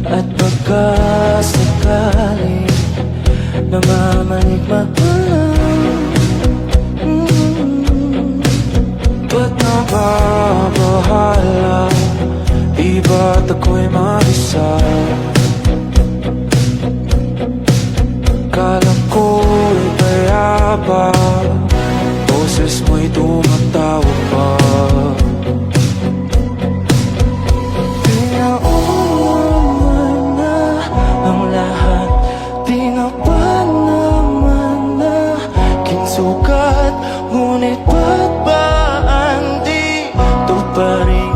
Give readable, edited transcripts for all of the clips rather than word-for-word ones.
At pagkasakali namamanig magpalang ba't nababahala? Di ba't ako'y mag-isa? Kala ko'y kaya ba boses mo'y tumatawag pa? Sukat, ngunit ba't ba andito pa rin?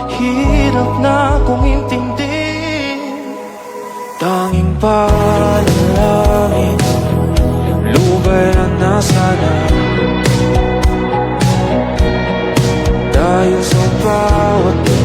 Hirap na kong intindihin. Tanging panalangin, lubayan na sana. Dahil sa bawat